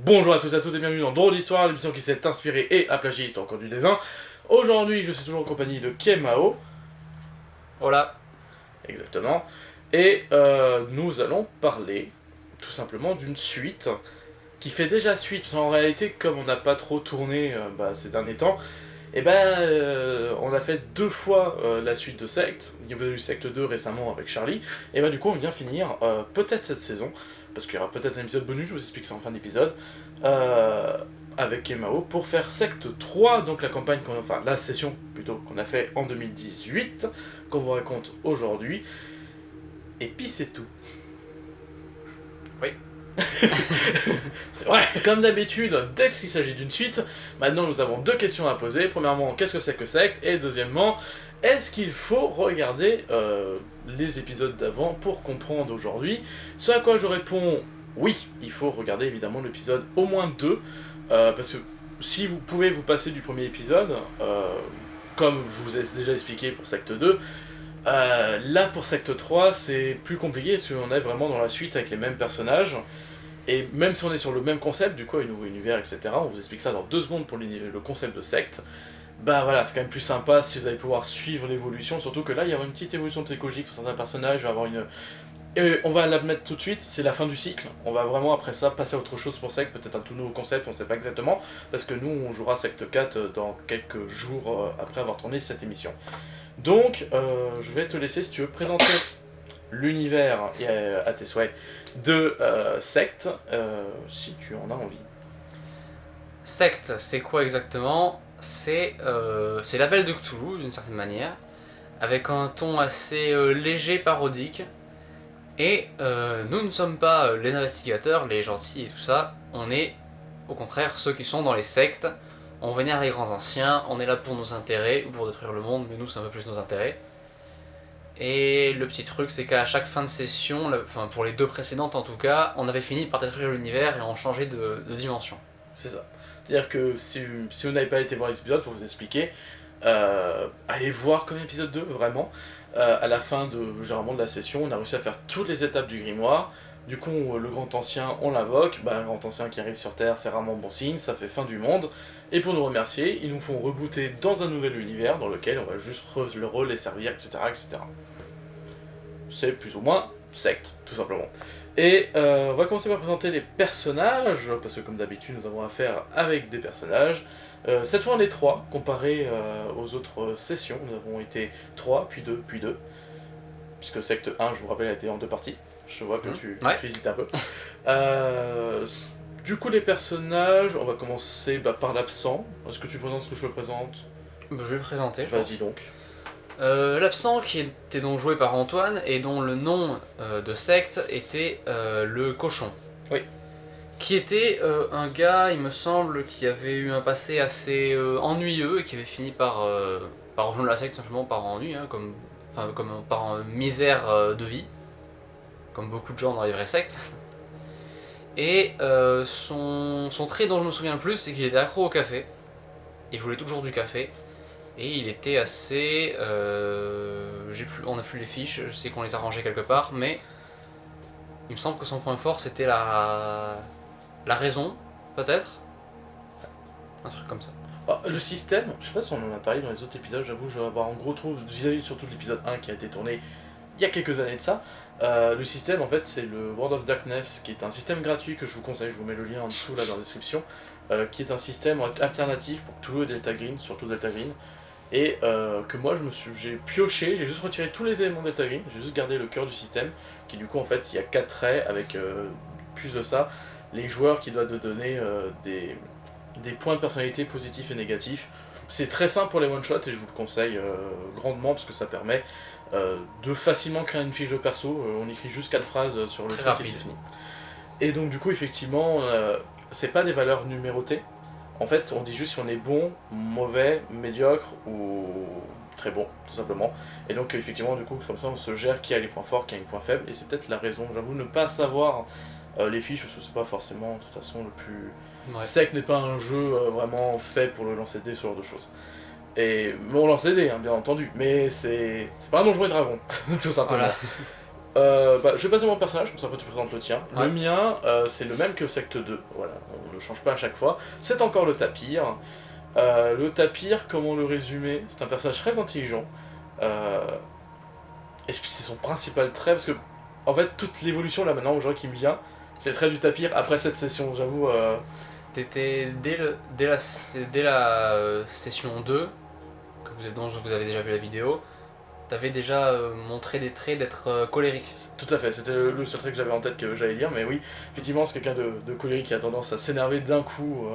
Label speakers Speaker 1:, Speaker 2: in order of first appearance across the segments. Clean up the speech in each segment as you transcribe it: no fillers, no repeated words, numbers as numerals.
Speaker 1: Bonjour à tous et à toutes et bienvenue dans Drôle d'Histoire, l'émission qui s'est inspirée et a plagié Histoire encore du Dévin. Aujourd'hui, je suis toujours en compagnie de Kemao.
Speaker 2: Voilà.
Speaker 1: Exactement. Et nous allons parler tout simplement d'une suite qui fait déjà suite, parce qu'en réalité, comme on n'a pas trop tourné ces derniers temps, on a fait 2 fois la suite de Sect. Il y avait eu Sect 2 récemment avec Charlie. Et du coup, on vient finir peut-être cette saison, parce qu'il y aura peut-être un épisode bonus, je vous explique ça en fin d'épisode, avec Kemao, pour faire Sect 3, donc la session plutôt qu'on a fait en 2018, qu'on vous raconte aujourd'hui. Et puis c'est tout.
Speaker 2: Oui.
Speaker 1: C'est vrai, comme d'habitude, dès qu'il s'agit d'une suite, maintenant nous avons 2 questions à poser. Premièrement, qu'est-ce que c'est que Sect? Et deuxièmement, est-ce qu'il faut regarder les épisodes d'avant pour comprendre aujourd'hui? Ce à quoi je réponds, oui, il faut regarder évidemment l'épisode au moins 2, parce que si vous pouvez vous passer du premier épisode, comme je vous ai déjà expliqué pour Sect 2, là pour Sect 3 c'est plus compliqué parce qu'on est vraiment dans la suite avec les mêmes personnages. Et même si on est sur le même concept, du coup, un nouveau univers, etc., on vous explique ça dans 2 secondes pour le concept de Sect. Bah voilà, c'est quand même plus sympa si vous allez pouvoir suivre l'évolution, surtout que là, il y aura une petite évolution psychologique pour certains personnages, il va y avoir une... Et on va la mettre tout de suite, c'est la fin du cycle, on va vraiment après ça passer à autre chose pour Sect, peut-être un tout nouveau concept, on sait pas exactement, parce que nous, on jouera Sect 4 dans quelques jours après avoir tourné cette émission. Donc, je vais te laisser, si tu veux, présenter l'univers à tes souhaits de Sect, si tu en as envie.
Speaker 2: Sect, c'est quoi exactement? C'est l'appel de Cthulhu, d'une certaine manière, avec un ton assez léger, parodique. Et nous ne sommes pas les investigateurs, les gentils et tout ça, on est au contraire ceux qui sont dans les sectes. On vénère les grands anciens, on est là pour nos intérêts, ou pour détruire le monde, mais nous c'est un peu plus nos intérêts. Et le petit truc, c'est qu'à chaque fin de session, enfin pour les 2 précédentes en tout cas, on avait fini par détruire l'univers et on changeait de dimension.
Speaker 1: C'est ça. C'est-à-dire que si vous n'avez pas été voir l'épisode, pour vous expliquer, allez voir comme épisode 2, vraiment. À la fin généralement de la session, on a réussi à faire toutes les étapes du grimoire. Du coup, le grand ancien, on l'invoque. Un grand ancien qui arrive sur Terre, c'est rarement bon signe, ça fait fin du monde. Et pour nous remercier, ils nous font rebooter dans un nouvel univers dans lequel on va juste le rôle les servir, etc., etc. C'est plus ou moins Sect, tout simplement. Et on va commencer par présenter les personnages, parce que comme d'habitude nous avons affaire avec des personnages. Cette fois on est 3, comparé aux autres sessions, nous avons été 3, puis 2, puis 2. Puisque Sect 1, je vous rappelle, a été en 2 parties. Je vois que tu hésites un peu. Du coup les personnages, on va commencer par l'absent. Est-ce que tu présentes ce que je le présente?
Speaker 2: Je vais le présenter, je
Speaker 1: Vas-y donc.
Speaker 2: L'absent, qui était donc joué par Antoine, et dont le nom de Sect était le Cochon.
Speaker 1: Oui.
Speaker 2: Qui était un gars, il me semble, qui avait eu un passé assez ennuyeux, et qui avait fini par rejoindre la secte simplement par ennui, hein, par misère de vie, comme beaucoup de gens dans les vraies sectes. Et son trait dont je me souviens le plus, c'est qu'il était accro au café. Il voulait toujours du café. Et il était assez... on a plus les fiches, je sais qu'on les a rangées quelque part, mais il me semble que son point fort c'était la raison, peut-être. Un truc comme ça.
Speaker 1: Le système, je sais pas si on en a parlé dans les autres épisodes, j'avoue, je vais avoir en gros trouve vis-à-vis surtout de l'épisode 1 qui a été tourné il y a quelques années de ça. Le système en fait c'est le World of Darkness qui est un système gratuit que je vous conseille, je vous mets le lien en dessous là dans la description, qui est un système alternatif pour Cthulhu et Delta Green, surtout Delta Green. Et que moi j'ai pioché, j'ai juste retiré tous les éléments de Delta Green, j'ai juste gardé le cœur du système, qui du coup en fait il y a 4 traits avec plus de ça, les joueurs qui doivent donner des points de personnalité positifs et négatifs. C'est très simple pour les one-shots et je vous le conseille grandement parce que ça permet de facilement créer une fiche de perso, on écrit juste 4 phrases sur le truc et c'est fini. Et donc du coup effectivement, c'est pas des valeurs numérotées. En fait, on dit juste si on est bon, mauvais, médiocre ou très bon, tout simplement. Et donc, effectivement, du coup, comme ça, on se gère qui a les points forts, qui a les points faibles. Et c'est peut-être la raison, j'avoue, ne pas savoir les fiches, parce que c'est pas forcément, de toute façon, le plus... Ouais. Sect n'est pas un jeu vraiment fait pour le lancer dés, ce genre de choses. Et on lance des dés, hein, bien entendu, mais c'est pas un Donjons et Dragons, tout simplement. Voilà. Je vais passer mon personnage, comme ça après tu présentes le tien.
Speaker 2: Ouais.
Speaker 1: Le mien, c'est le même que Secte 2, voilà, on ne change pas à chaque fois. C'est encore le tapir. Le tapir, comment le résumer? C'est un personnage très intelligent. Euh, et puis c'est son principal trait, parce que en fait toute l'évolution là maintenant, aux gens qui me vient, c'est le trait du tapir après cette session, j'avoue.
Speaker 2: T'étais dès la session 2, dont vous avez déjà vu la vidéo, t'avais déjà montré des traits d'être colérique.
Speaker 1: Tout à fait, c'était le seul trait que j'avais en tête que j'allais dire, mais oui, effectivement c'est quelqu'un de colérique qui a tendance à s'énerver d'un coup.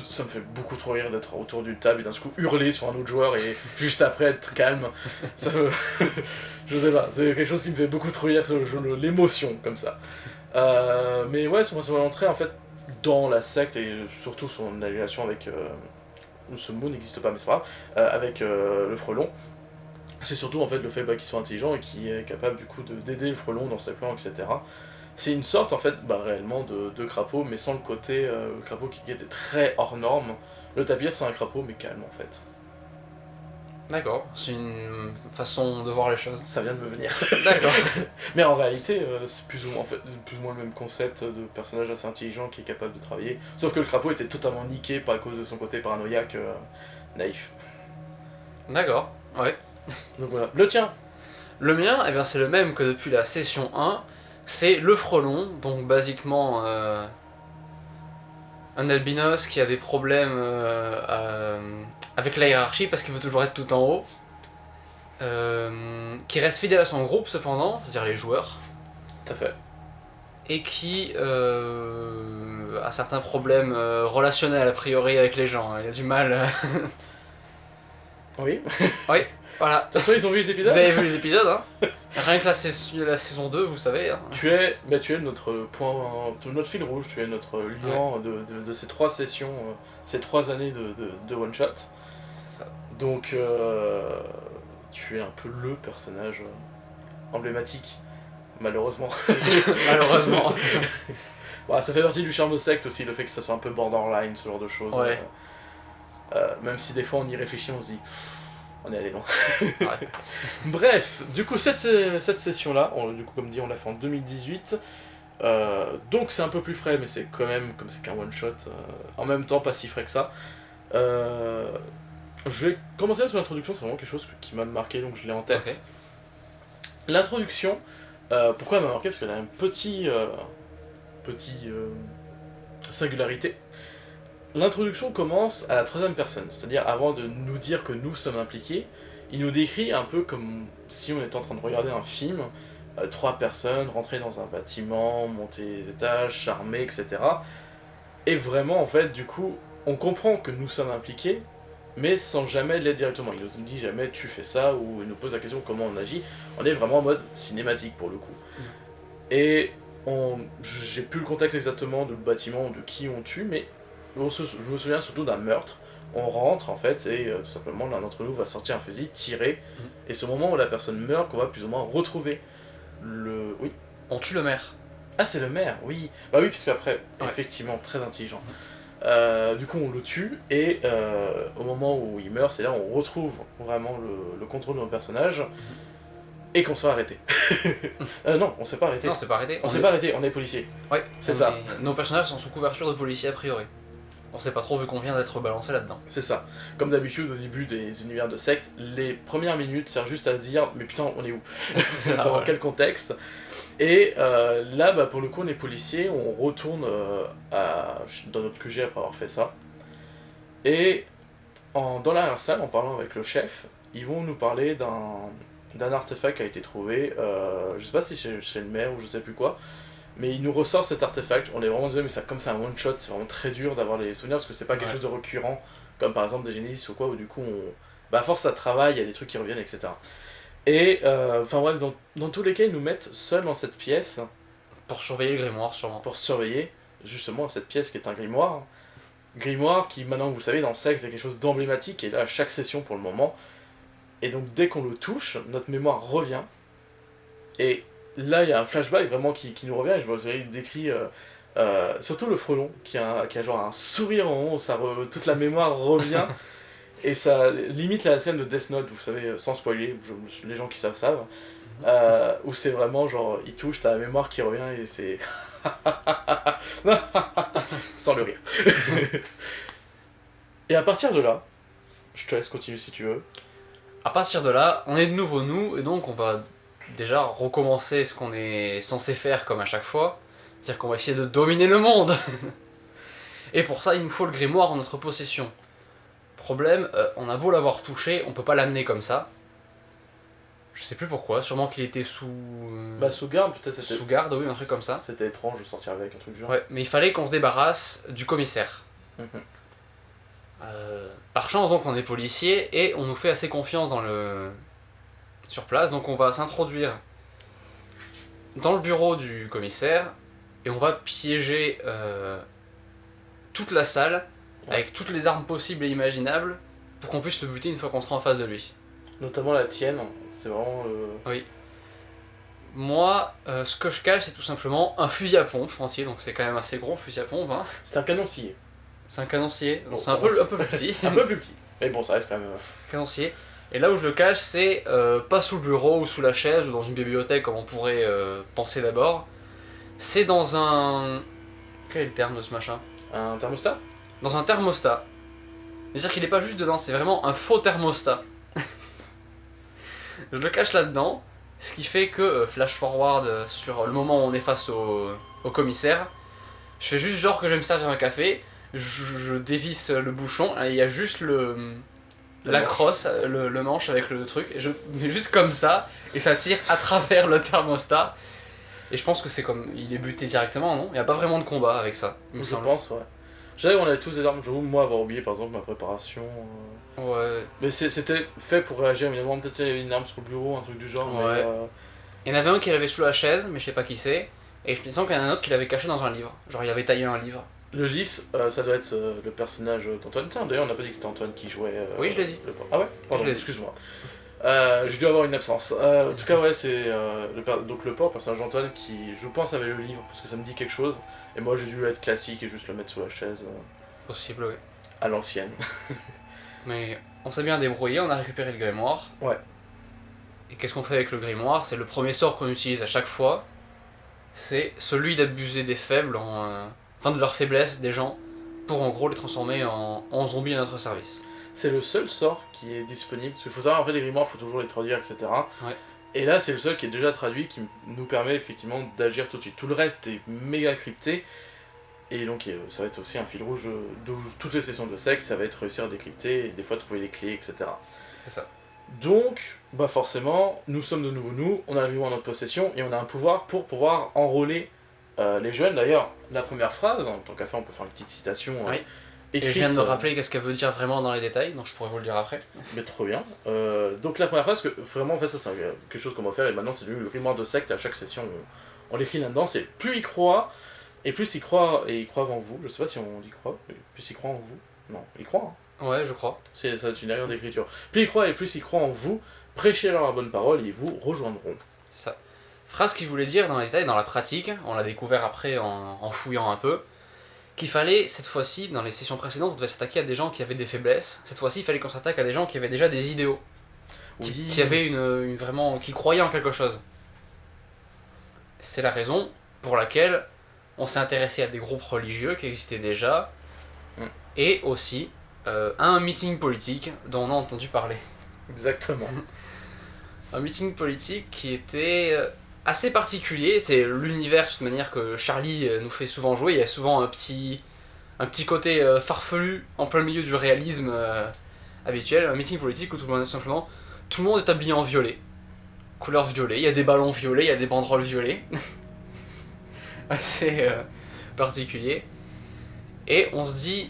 Speaker 1: Ça me fait beaucoup trop rire d'être autour d'une table et d'un coup hurler sur un autre joueur et juste après être calme. Ça me... Je sais pas, c'est quelque chose qui me fait beaucoup trop rire, l'émotion comme ça. Mais ouais, son principal entrée en fait dans la secte et surtout son annulation avec... ce mot n'existe pas mais c'est pas grave, avec le frelon. C'est surtout en fait le fait qu'il soit intelligent et qu'il est capable du coup d'aider le frelon dans ses plans, etc. C'est une sorte en fait réellement de crapaud, mais sans le côté crapaud qui était très hors norme. Le tapir c'est un crapaud mais calme en fait.
Speaker 2: D'accord, c'est une façon de voir les choses.
Speaker 1: Ça vient de me venir.
Speaker 2: D'accord.
Speaker 1: Mais en réalité c'est plus ou moins le même concept de personnage assez intelligent qui est capable de travailler. Sauf que le crapaud était totalement niqué par cause de son côté paranoïaque naïf.
Speaker 2: D'accord, ouais.
Speaker 1: Donc voilà. Le tien.
Speaker 2: Le mien, eh bien, c'est le même que depuis la session 1, c'est le frelon, donc basiquement un albinos qui a des problèmes avec la hiérarchie parce qu'il veut toujours être tout en haut, qui reste fidèle à son groupe cependant, c'est-à-dire les joueurs,
Speaker 1: Tout à fait.
Speaker 2: et qui a certains problèmes relationnels a priori avec les gens, il a du mal...
Speaker 1: Oui.
Speaker 2: Oui, voilà.
Speaker 1: De toute façon ils ont vu les épisodes.
Speaker 2: Vous avez vu les épisodes, hein. Rien que la saison 2, vous savez. Hein.
Speaker 1: Tu es notre notre fil rouge, tu es notre liant de ces 3 sessions, ces 3 années de one shot.
Speaker 2: C'est ça.
Speaker 1: Donc tu es un peu le personnage emblématique, malheureusement.
Speaker 2: Malheureusement.
Speaker 1: Bah, ça fait partie du charme de secte aussi, le fait que ça soit un peu borderline, ce genre de choses.
Speaker 2: Ouais.
Speaker 1: Même si des fois on y réfléchit, on se dit on est allé loin.
Speaker 2: Ouais.
Speaker 1: Bref, du coup cette session-là, du coup comme dit on l'a fait en 2018, donc c'est un peu plus frais, mais c'est quand même, comme c'est qu'un one-shot, en même temps pas si frais que ça. Je vais commencer sur l'introduction, c'est vraiment quelque chose qui m'a marqué, donc je l'ai en tête.
Speaker 2: Okay.
Speaker 1: L'introduction, pourquoi elle m'a marqué? Parce qu'elle a une petite singularité. L'introduction commence à la 3e personne, c'est-à-dire avant de nous dire que nous sommes impliqués, il nous décrit un peu comme si on était en train de regarder un film, 3 personnes rentrer dans un bâtiment, monter les étages, charmer, etc. Et vraiment, en fait, du coup, on comprend que nous sommes impliqués, mais sans jamais l'être directement. Il nous dit jamais tu fais ça, ou il nous pose la question comment on agit. On est vraiment en mode cinématique pour le coup. Et j'ai plus le contexte exactement du bâtiment ou de qui on tue, mais je me souviens surtout d'un meurtre. On rentre en fait et tout simplement l'un d'entre nous va sortir un fusil, tirer, et c'est au moment où la personne meurt qu'on va plus ou moins retrouver le... Oui.
Speaker 2: On tue le maire.
Speaker 1: Ah c'est le maire, oui. Bah oui, puisque après, effectivement, très intelligent. Du coup on le tue et au moment où il meurt, c'est là où on retrouve vraiment le contrôle de notre personnage et qu'on se fait arrêter. Non, on s'est pas arrêté.
Speaker 2: Non, c'est pas arrêté.
Speaker 1: On s'est pas arrêté, on est policier.
Speaker 2: Ouais,
Speaker 1: c'est ça.
Speaker 2: Nos personnages sont sous couverture de policiers a priori. On sait pas trop vu qu'on vient d'être balancé là-dedans.
Speaker 1: C'est ça. Comme d'habitude au début des univers de secte, les premières minutes servent juste à se dire mais putain on est où? Dans quel contexte? Et là pour le coup on est policier, on retourne dans notre QG après avoir fait ça. Et dans l'arrière-salle, en parlant avec le chef, ils vont nous parler d'un artefact qui a été trouvé, je sais pas si chez le maire ou je sais plus quoi, mais il nous ressort cet artefact. On est vraiment désolé, mais ça, comme c'est un one shot, c'est vraiment très dur d'avoir les souvenirs parce que c'est pas quelque chose de récurrent, comme par exemple des Genesis ou quoi, où du coup, à force ça travaille, il y a des trucs qui reviennent, etc. Et, enfin bref, dans tous les cas, ils nous mettent seuls dans cette pièce.
Speaker 2: Pour surveiller le grimoire, sûrement.
Speaker 1: Pour surveiller, justement, cette pièce qui est un grimoire. Grimoire qui, maintenant, vous savez, dans le secte, est quelque chose d'emblématique, et là, à chaque session pour le moment. Et donc, dès qu'on le touche, notre mémoire revient. Et là, il y a un flashback vraiment qui nous revient, et je vous ai décrit surtout le frelon, qui a genre un sourire au moment où toute la mémoire revient. Et ça limite la scène de Death Note, vous savez, sans spoiler, les gens qui savent, où c'est vraiment genre, il touche, t'as la mémoire qui revient et c'est... sans le rire. Et à partir de là, je te laisse continuer si tu veux.
Speaker 2: À partir de là, on est de nouveau nous, et donc on va déjà recommencer ce qu'on est censé faire comme à chaque fois, c'est-à-dire qu'on va essayer de dominer le monde. Et pour ça, il nous faut le grimoire en notre possession. Problème, on a beau l'avoir touché, on peut pas l'amener comme ça. Je sais plus pourquoi, sûrement qu'il était sous...
Speaker 1: Bah sous garde, peut-être c'était...
Speaker 2: Sous garde, oui, un truc comme ça.
Speaker 1: C'était étrange de sortir avec un truc du genre.
Speaker 2: Ouais, mais il fallait qu'on se débarrasse du commissaire. Par chance, donc, on est policier et on nous fait assez confiance sur place, donc on va s'introduire dans le bureau du commissaire et on va piéger toute la salle avec toutes les armes possibles et imaginables pour qu'on puisse le buter une fois qu'on sera en face de lui.
Speaker 1: Notamment la tienne, c'est vraiment...
Speaker 2: Oui. Moi, ce que je cache, c'est tout simplement un fusil à pompe entier, donc c'est quand même assez gros, fusil à pompe. Hein.
Speaker 1: C'est un canoncier.
Speaker 2: C'est un canoncier, donc
Speaker 1: Bon,
Speaker 2: c'est un peu plus petit.
Speaker 1: Un peu plus petit. Mais bon, ça reste quand même...
Speaker 2: Canoncier. Et là où je le cache, c'est pas sous le bureau ou sous la chaise ou dans une bibliothèque comme on pourrait penser d'abord. C'est dans un... Quel est le terme de ce machin?
Speaker 1: Un thermostat?
Speaker 2: Dans un thermostat. C'est-à-dire qu'il est pas juste dedans, c'est vraiment un faux thermostat. Je le cache là-dedans, ce qui fait que, flash forward sur le moment où on est face au commissaire, je fais juste genre que je vais me servir un café, je dévisse le bouchon, et il y a juste la crosse, le manche avec le truc, et je mets juste comme ça, et ça tire à travers le thermostat. Et je pense que c'est comme... Il est buté directement, non? Il n'y a pas vraiment de combat avec ça, il me
Speaker 1: Je
Speaker 2: semble.
Speaker 1: pense, ouais. Je savais qu'on avait tous des armes, j'avoue, moi avoir oublié par exemple ma préparation.
Speaker 2: Ouais.
Speaker 1: Mais c'était fait pour réagir, évidemment, peut-être qu'il y avait une arme sur le bureau, un truc du genre,
Speaker 2: Ouais. Il y en avait un qui l'avait sous la chaise, mais je sais pas qui c'est, et je me sens qu'il y en a un autre qui l'avait caché dans un livre. Genre il avait taillé un livre.
Speaker 1: Le lys, ça doit être le personnage d'Antoine. Tiens, d'ailleurs, on n'a pas dit que c'était Antoine qui jouait.
Speaker 2: Oui, je l'ai dit.
Speaker 1: Ah ouais? Pardon,
Speaker 2: Je l'ai dit.
Speaker 1: excuse-moi. J'ai dû avoir une absence. En tout cas, ouais, c'est donc le pauvre personnage d'Antoine qui, je pense, avait le livre parce que ça me dit quelque chose. Et moi, j'ai dû être classique et juste le mettre sous la chaise
Speaker 2: Possible, oui.
Speaker 1: à l'ancienne.
Speaker 2: Mais on s'est bien débrouillé, on a récupéré le grimoire.
Speaker 1: Ouais.
Speaker 2: Et qu'est-ce qu'on fait avec le grimoire? C'est le premier sort qu'on utilise à chaque fois. C'est celui d'abuser des faibles, enfin de leur faiblesse des gens, pour en gros les transformer en zombies à notre service.
Speaker 1: C'est le seul sort qui est disponible. Parce qu'il faut savoir, en fait, les grimoires, il faut toujours les traduire, etc.
Speaker 2: Ouais.
Speaker 1: Et là, c'est le seul qui est déjà traduit, qui nous permet effectivement d'agir tout de suite. Tout le reste est méga crypté. Et donc, ça va être aussi un fil rouge de toutes les sessions de sexe, ça va être réussir à décrypter et des fois trouver les clés, etc.
Speaker 2: C'est ça.
Speaker 1: Donc, bah forcément, nous sommes de nouveau nous, on a le grimoire en notre possession et on a un pouvoir pour pouvoir enrôler les jeunes. D'ailleurs, la première phrase, en tant qu'à faire, on peut faire une petite citation
Speaker 2: Oui.
Speaker 1: écrite.
Speaker 2: Et je viens de me rappeler qu'est-ce qu'elle veut dire vraiment dans les détails, donc je pourrais vous le dire après.
Speaker 1: Mais trop bien. Donc la première phrase, que vraiment, en fait, ça c'est quelque chose qu'on va faire et maintenant c'est devenu le grimoire de secte. À chaque session, on l'écrit là-dedans. C'est plus il croit, et plus il croit, et il croit en vous. Je sais pas si on dit croit, mais plus il croit en vous. Non, il croit. Hein.
Speaker 2: Ouais, je crois.
Speaker 1: Ça va être une erreur d'écriture. Plus il croit et plus il croit en vous, prêchez-leur la bonne parole et ils vous rejoindront.
Speaker 2: C'est ça. Phrase qu'il voulait dire dans les détails, dans la pratique, on l'a découvert après en fouillant un peu, qu'il fallait, cette fois-ci, dans les sessions précédentes, on devait s'attaquer à des gens qui avaient des faiblesses. Cette fois-ci, il fallait qu'on s'attaque à des gens qui avaient déjà des idéaux. Qui avaient vraiment, qui croyaient en quelque chose. C'est la raison pour laquelle on s'est intéressé à des groupes religieux qui existaient déjà, et aussi à un meeting politique dont on a entendu parler.
Speaker 1: Exactement.
Speaker 2: Un meeting politique qui était assez particulier, c'est l'univers de toute manière que Charlie nous fait souvent jouer, il y a souvent un petit côté farfelu en plein milieu du réalisme habituel, un meeting politique où tout le monde est habillé en violet, couleur violet, il y a des ballons violets, il y a des banderoles violets, assez particulier, et on se dit,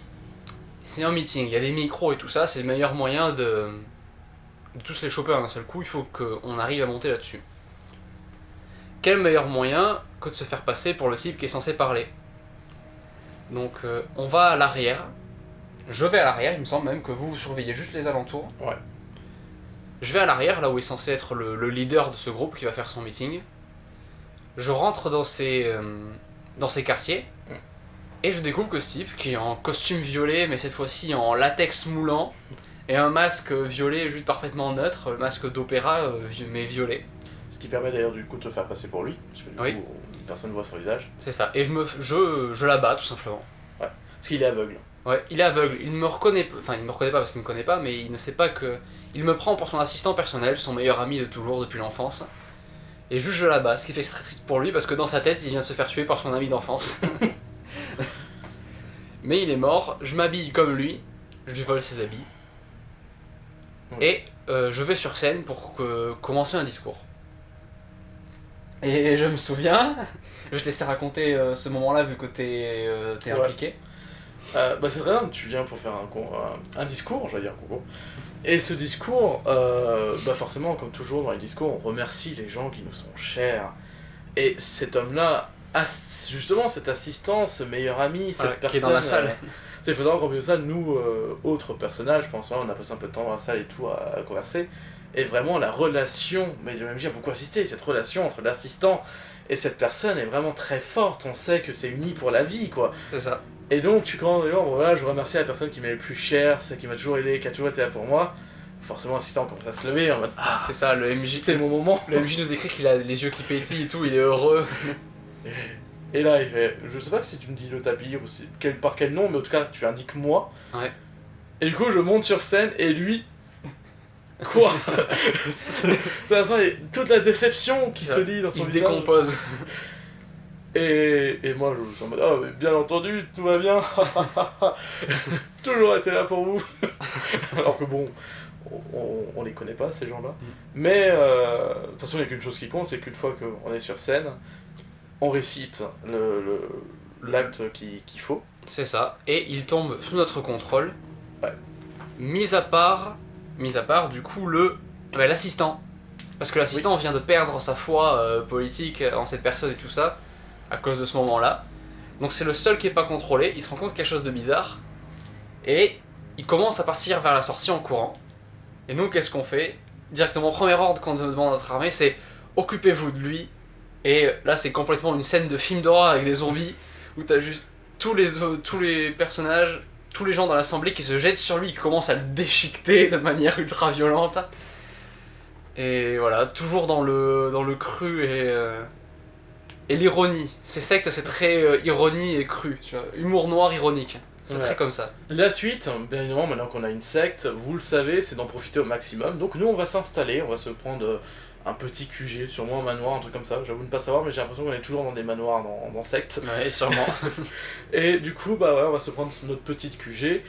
Speaker 2: c'est un meeting, il y a des micros et tout ça, c'est le meilleur moyen de tous les choper d'un seul coup, il faut qu'on arrive à monter là-dessus. Quel meilleur moyen que de se faire passer pour le type qui est censé parler? Donc on va à l'arrière, je vais à l'arrière, il me semble même que vous surveillez juste les alentours.
Speaker 1: Ouais.
Speaker 2: Je vais à l'arrière, là où est censé être le leader de ce groupe qui va faire son meeting. Je rentre dans ces quartiers, et je découvre que ce type, qui est en costume violet, mais cette fois-ci en latex moulant, et un masque violet juste parfaitement neutre, le masque d'opéra mais violet.
Speaker 1: Ce qui permet d'ailleurs du coup de te faire passer pour lui, parce que du
Speaker 2: Oui.
Speaker 1: coup personne ne voit son visage.
Speaker 2: C'est ça, et je l'abats tout simplement.
Speaker 1: Parce qu'il est aveugle.
Speaker 2: Ouais, il est aveugle, il me reconnaît pas parce qu'il me connaît pas, mais il ne sait pas que... Il me prend pour son assistant personnel, son meilleur ami de toujours depuis l'enfance. Et juste je l'abats, ce qui fait très triste pour lui parce que dans sa tête il vient de se faire tuer par son ami d'enfance. Mais il est mort, je m'habille comme lui, je lui vole ses habits. Et je vais sur scène pour commencer un discours. Et je me souviens, je te laissais raconter ce moment-là vu que t'es impliqué.
Speaker 1: Bah c'est très bien, tu viens pour faire un discours, j'allais dire concours. Et ce discours, bah forcément, comme toujours dans les discours, on remercie les gens qui nous sont chers. Et cet homme-là a justement cet assistant, ce meilleur ami, cette personne...
Speaker 2: qui est dans la salle.
Speaker 1: C'est faisant qu'on ça, nous, autres personnages, je pense, on a passé un peu de temps dans la salle et tout à converser. Et vraiment, la relation, mais le MJ a beaucoup insisté, cette relation entre l'assistant et cette personne est vraiment très forte. On sait que c'est uni pour la vie, quoi.
Speaker 2: C'est ça.
Speaker 1: Et donc, tu commences d'ailleurs, voilà, je remercie la personne qui m'est le plus chère, celle qui m'a toujours aidé, qui a toujours été là pour moi. Forcément, l'assistant commence à se lever en mode
Speaker 2: c'est ça, le MJ.
Speaker 1: C'est mon moment.
Speaker 2: Le MJ nous décrit qu'il a les yeux qui pétillent et tout, il est heureux.
Speaker 1: Et là, il fait, je sais pas si tu me dis le tapis ou par quel nom, mais en tout cas, tu indiques moi.
Speaker 2: Ouais.
Speaker 1: Et du coup, je monte sur scène et lui. Quoi? De toute façon, il y a toute la déception qui se lit dans son visage.
Speaker 2: Il se décompose.
Speaker 1: Et moi, je suis en mode, mais bien entendu, tout va bien. Toujours été là pour vous. Alors que bon, on les connaît pas, ces gens-là. Mais, de toute façon, il n'y a qu'une chose qui compte, c'est qu'une fois qu'on est sur scène, on récite l'acte qu'il faut.
Speaker 2: C'est ça, et il tombe sous notre contrôle.
Speaker 1: Ouais.
Speaker 2: Mis à part, du coup, l'assistant. Parce que l'assistant vient de perdre sa foi politique en cette personne et tout ça, à cause de ce moment-là. Donc c'est le seul qui est pas contrôlé, il se rend compte quelque chose de bizarre, et il commence à partir vers la sortie en courant. Et nous, qu'est-ce qu'on fait? Directement, premier ordre qu'on demande à notre armée, c'est occupez-vous de lui. Et là, c'est complètement une scène de film d'horreur avec des zombies, où t'as juste tous les personnages, tous les gens dans l'assemblée qui se jettent sur lui, qui commencent à le déchiqueter de manière ultra violente. Et voilà, toujours dans le cru et l'ironie. Ces sectes, c'est très ironie et cru, tu vois, humour noir ironique. C'est très comme ça.
Speaker 1: La suite, bien évidemment, maintenant qu'on a une secte, vous le savez, c'est d'en profiter au maximum. Donc nous, on va s'installer, on va se prendre un petit QG, sûrement un manoir, un truc comme ça. J'avoue ne pas savoir, mais j'ai l'impression qu'on est toujours dans des manoirs dans secte.
Speaker 2: Ouais, sûrement.
Speaker 1: Et du coup, bah ouais, on va se prendre notre petite QG.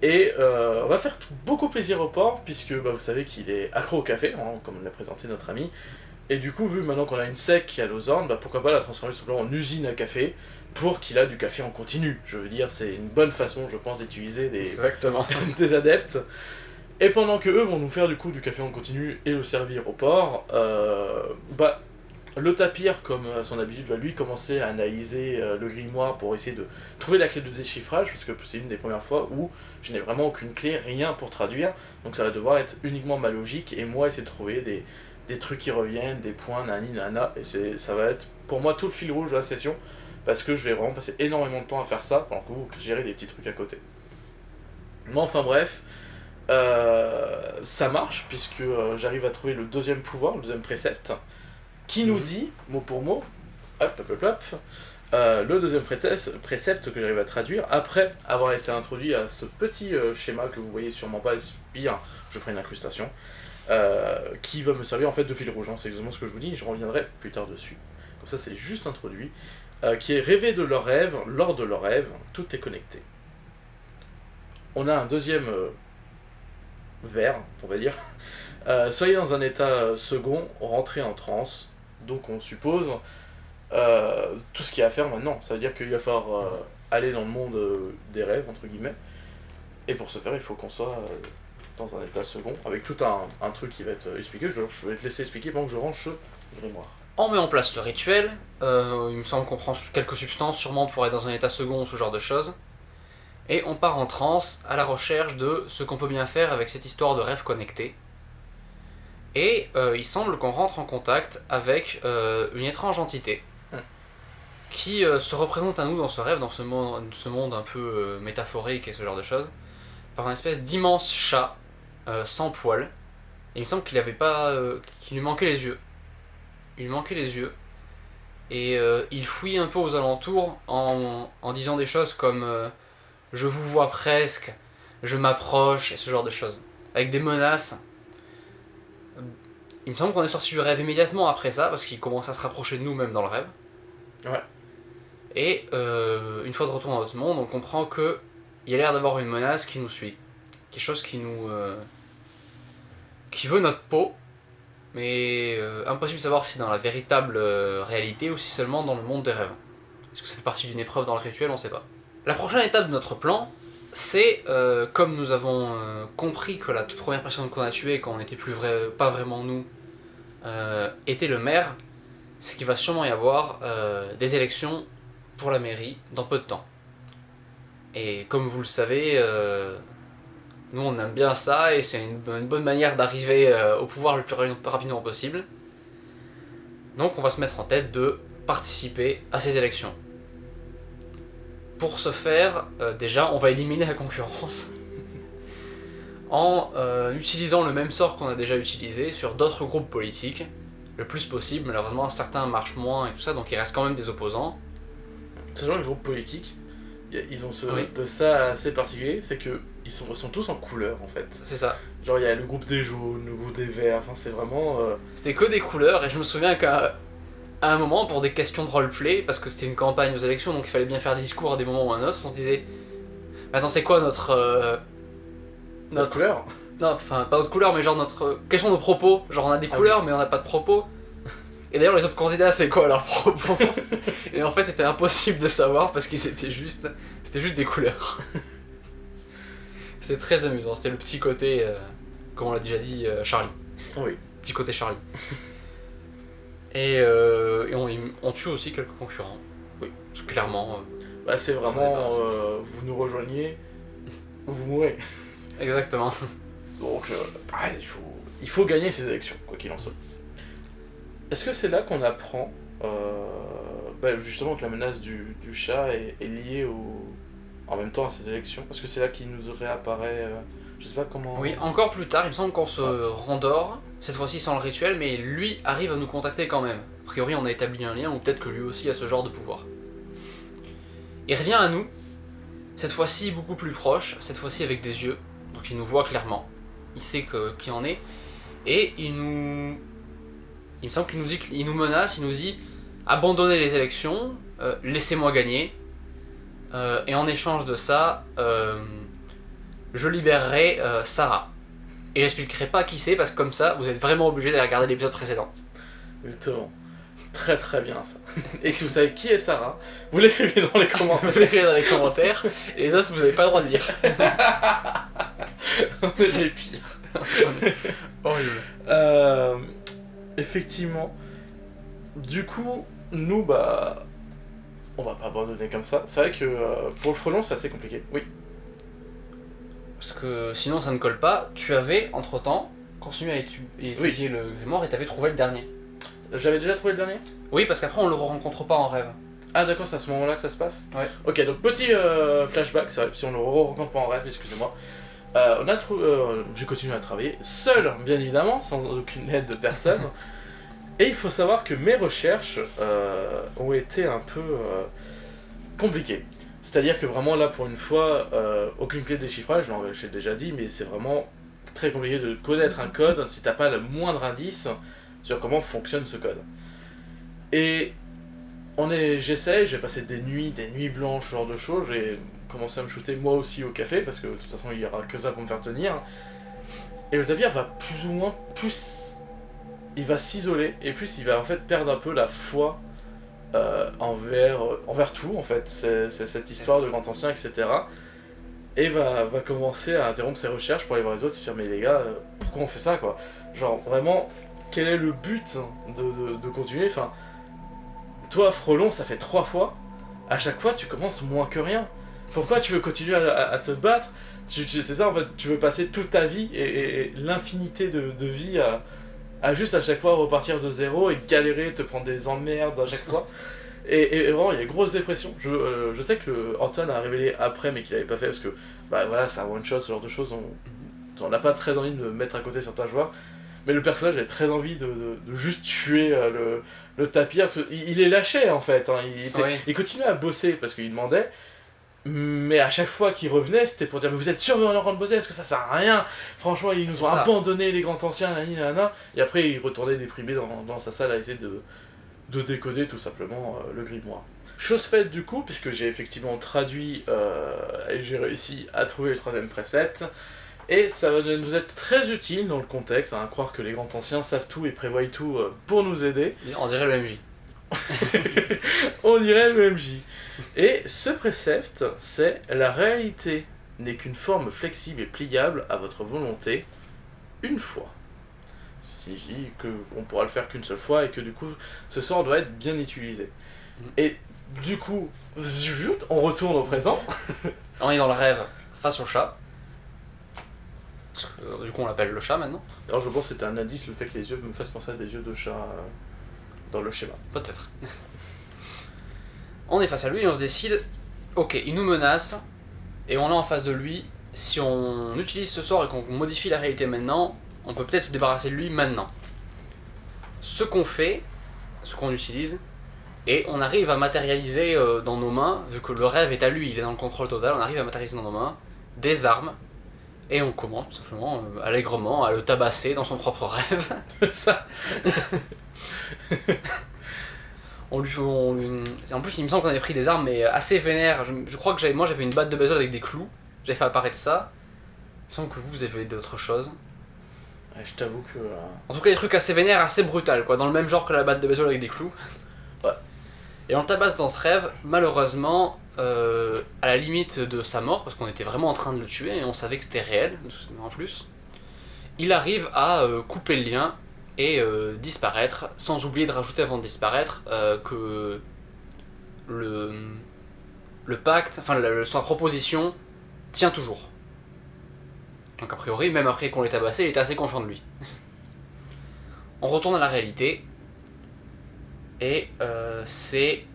Speaker 1: Et on va faire beaucoup plaisir au port, puisque bah, vous savez qu'il est accro au café, hein, comme l'a présenté notre ami. Et du coup, vu maintenant qu'on a une secte qui a nos ordres, bah, pourquoi pas la transformer tout simplement en usine à café, pour qu'il a du café en continu. Je veux dire, c'est une bonne façon, je pense, d'utiliser
Speaker 2: Exactement.
Speaker 1: des adeptes. Et pendant que eux vont nous faire du coup du café en continu et le servir au port, bah, le tapir, comme à son habitude, va lui commencer à analyser le grimoire pour essayer de trouver la clé de déchiffrage, parce que c'est une des premières fois où je n'ai vraiment aucune clé, rien pour traduire, donc ça va devoir être uniquement ma logique, et moi essayer de trouver des trucs qui reviennent, des points, nani, nana, et ça va être pour moi tout le fil rouge de la session, parce que je vais vraiment passer énormément de temps à faire ça, pendant que vous gérez des petits trucs à côté. Mais enfin bref, ça marche, puisque j'arrive à trouver le deuxième pouvoir, le deuxième précepte, qui nous dit, mot pour mot, le deuxième précepte que j'arrive à traduire, après avoir été introduit à ce petit schéma que vous voyez sûrement pas, pire, je ferai une incrustation, qui va me servir en fait de fil rouge, hein, c'est exactement ce que je vous dis, je reviendrai plus tard dessus. Comme ça c'est juste introduit, qui est rêver de leurs rêves, lors de leurs rêves, tout est connecté. On a un deuxième vers, on va dire, soyez dans un état second, rentrez en transe, donc on suppose tout ce qu'il y a à faire maintenant, ça veut dire qu'il va falloir aller dans le monde des rêves, entre guillemets, et pour ce faire il faut qu'on soit dans un état second, avec tout un truc qui va être expliqué, je vais te laisser expliquer pendant que je range ce grimoire.
Speaker 2: On met en place le rituel, il me semble qu'on prend quelques substances, sûrement pour être dans un état second, ce genre de choses, et on part en transe à la recherche de ce qu'on peut bien faire avec cette histoire de rêve connecté. Et il semble qu'on rentre en contact avec une étrange entité qui se représente à nous dans ce rêve, dans ce monde un peu métaphorique et ce genre de choses, par une espèce d'immense chat sans poils. Et il me semble qu'il avait pas, qu'il lui manquait les yeux. Il lui manquait les yeux. Et il fouille un peu aux alentours en disant des choses comme je vous vois presque, je m'approche, et ce genre de choses. Avec des menaces. Il me semble qu'on est sorti du rêve immédiatement après ça, parce qu'il commence à se rapprocher de nous même dans le rêve.
Speaker 1: Ouais.
Speaker 2: Et une fois de retour dans notre monde, on comprend que il a l'air d'avoir une menace qui nous suit. Quelque chose qui nous... qui veut notre peau, mais impossible de savoir si dans la véritable réalité ou si seulement dans le monde des rêves. Est-ce que ça fait partie d'une épreuve dans le rituel, on sait pas. La prochaine étape de notre plan, c'est comme nous avons compris que la toute première personne qu'on a tuée quand on n'était pas vraiment nous, était le maire, c'est qu'il va sûrement y avoir des élections pour la mairie dans peu de temps. Et comme vous le savez, nous on aime bien ça et c'est une bonne manière d'arriver au pouvoir le plus rapidement possible. Donc on va se mettre en tête de participer à ces élections. Pour ce faire, déjà on va éliminer la concurrence en utilisant le même sort qu'on a déjà utilisé sur d'autres groupes politiques, le plus possible. Malheureusement certains marchent moins et tout ça, donc il reste quand même des opposants.
Speaker 1: C'est genre les groupes politiques, ils ont
Speaker 2: Oui.
Speaker 1: de ça assez particulier, c'est que ils sont tous en couleur en fait.
Speaker 2: C'est ça.
Speaker 1: Genre il y a le groupe des jaunes, le groupe des verts, enfin c'est vraiment...
Speaker 2: C'était que des couleurs et je me souviens qu'à un moment, pour des questions de roleplay, parce que c'était une campagne aux élections, donc il fallait bien faire des discours à des moments ou à un autre, on se disait mais attends, c'est quoi notre
Speaker 1: couleur.
Speaker 2: Non, enfin pas notre couleur, mais genre notre... Quels sont nos propos? Genre on a des couleurs mais on n'a pas de propos. Et d'ailleurs les autres candidats c'est quoi leurs propos? Et en fait c'était impossible de savoir parce qu'ils étaient juste... C'était juste des couleurs. C'était très amusant, c'était le petit côté, comme on l'a déjà dit, Charlie.
Speaker 1: Oui.
Speaker 2: Petit côté Charlie. Et on tue aussi quelques concurrents.
Speaker 1: Oui.
Speaker 2: Parce que clairement...
Speaker 1: Bah c'est
Speaker 2: On est
Speaker 1: vraiment,
Speaker 2: pas assez.
Speaker 1: vous nous rejoignez, vous mourrez.
Speaker 2: Exactement.
Speaker 1: Donc il faut gagner ces élections, quoi qu'il en soit. Est-ce que c'est là qu'on apprend justement que la menace du chat est liée en même temps à ces élections? Est-ce que c'est là qu'il nous réapparaît je sais pas comment...
Speaker 2: Oui, encore plus tard, il me semble qu'on se rendort, cette fois-ci sans le rituel, mais lui arrive à nous contacter quand même. A priori, on a établi un lien, ou peut-être que lui aussi a ce genre de pouvoir. Il revient à nous, cette fois-ci beaucoup plus proche, cette fois-ci avec des yeux, donc il nous voit clairement, il sait qui en est, et il me semble qu'il nous menace, il nous dit « Abandonnez les élections, laissez-moi gagner, et en échange de ça... je libérerai Sarah. Et j'expliquerai pas qui c'est parce que comme ça, vous êtes vraiment obligé d'aller regarder l'épisode précédent.
Speaker 1: Exactement. Très très bien ça. Et si vous savez qui est Sarah, vous l'écrivez dans les commentaires.
Speaker 2: Vous l'écrivez dans les commentaires, et les autres, vous n'avez pas le droit de lire.
Speaker 1: On est les pires.
Speaker 2: Horrible.
Speaker 1: Effectivement. Du coup, nous, on va pas abandonner comme ça. C'est vrai que pour le frelon, c'est assez compliqué. Oui.
Speaker 2: Parce que sinon, ça ne colle pas. Tu avais, entre-temps, continué à étudier le grimoire et t'avais trouvé le dernier.
Speaker 1: J'avais déjà trouvé le dernier?
Speaker 2: Oui, parce qu'après, on le rencontre pas en rêve.
Speaker 1: Ah d'accord, c'est à ce moment-là que ça se passe?
Speaker 2: Ouais.
Speaker 1: Ok, donc petit flashback, c'est vrai, si on le rencontre pas en rêve, excusez-moi. J'ai continué à travailler, seul, bien évidemment, sans aucune aide de personne. Et il faut savoir que mes recherches ont été un peu compliquées. C'est-à-dire que vraiment là, pour une fois, aucune clé de déchiffrage, j'ai déjà dit, mais c'est vraiment très compliqué de connaître un code si t'as pas le moindre indice sur comment fonctionne ce code. Et j'ai passé des nuits blanches, ce genre de choses, j'ai commencé à me shooter moi aussi au café, parce que de toute façon il y aura que ça pour me faire tenir. Et le tapir va plus ou moins, il va s'isoler, et plus il va en fait perdre un peu la foi envers tout en fait, c'est cette histoire de grand ancien, etc. Et va commencer à interrompre ses recherches pour aller voir les autres et dire mais les gars, pourquoi on fait ça quoi? Genre vraiment, quel est le but de continuer? Enfin, toi Frelon, ça fait 3 fois, à chaque fois tu commences moins que rien. Pourquoi tu veux continuer à te battre? C'est ça en fait, tu veux passer toute ta vie et l'infinité de vie à juste à chaque fois repartir de zéro et galérer, te prendre des emmerdes à chaque fois. Et vraiment, il y a une grosse dépression. Je sais que Anton a révélé après, mais qu'il avait pas fait parce que, voilà, c'est un one shot, ce genre de choses. on n'a pas très envie de me mettre à côté certains joueurs, mais le personnage avait très envie de juste tuer le tapir, il est lâché en fait, hein. Il continuait à bosser parce qu'il demandait, mais à chaque fois qu'il revenait, c'était pour dire mais vous êtes sûr de rendre bosser, est-ce que ça sert à rien, franchement ils nous ont abandonné les grands anciens, nanana. Et après il retournait déprimé dans sa salle à essayer de décoder tout simplement le grimoire. Chose faite du coup, puisque j'ai effectivement traduit et j'ai réussi à trouver le 3ème précepte, et ça va nous être très utile dans le contexte, à croire que les grands anciens savent tout et prévoient tout pour nous aider.
Speaker 2: On dirait le MJ.
Speaker 1: On dirait le MJ. Et ce précepte, c'est la réalité n'est qu'une forme flexible et pliable à votre volonté, une fois. Ça signifie qu'on pourra le faire qu'une seule fois et que du coup, ce sort doit être bien utilisé. Et du coup, on retourne au présent.
Speaker 2: On est dans le rêve face au chat. Parce que, du coup, on l'appelle le chat maintenant.
Speaker 1: Alors je pense que c'était un indice le fait que les yeux me fassent penser à des yeux de chat dans le schéma.
Speaker 2: Peut-être. On est face à lui et on se décide, ok, il nous menace, et on est en face de lui, si on utilise ce sort et qu'on modifie la réalité maintenant, on peut peut-être se débarrasser de lui maintenant. Ce qu'on fait, ce qu'on utilise, et on arrive à matérialiser dans nos mains, vu que le rêve est à lui, il est dans le contrôle total, on arrive à matérialiser dans nos mains des armes, et on commence tout simplement allègrement à le tabasser dans son propre rêve.
Speaker 1: Ça.
Speaker 2: En plus, il me semble qu'on avait pris des armes, mais assez vénères. Je crois que j'avais une batte de baseball avec des clous. J'avais fait apparaître ça. Il me semble que vous avez d'autres choses.
Speaker 1: Ouais, je t'avoue que...
Speaker 2: En tout cas, des trucs assez vénères, assez brutales, quoi. Dans le même genre que la batte de baseball avec des clous.
Speaker 1: Ouais.
Speaker 2: Et on le tabasse dans ce rêve, malheureusement, à la limite de sa mort, parce qu'on était vraiment en train de le tuer, et on savait que c'était réel, en plus. Il arrive à couper le lien et disparaître, sans oublier de rajouter avant de disparaître que le pacte, enfin sa proposition tient toujours. Donc a priori, même après qu'on l'ait tabassé, il était assez confiant de lui. On retourne à la réalité, et c'est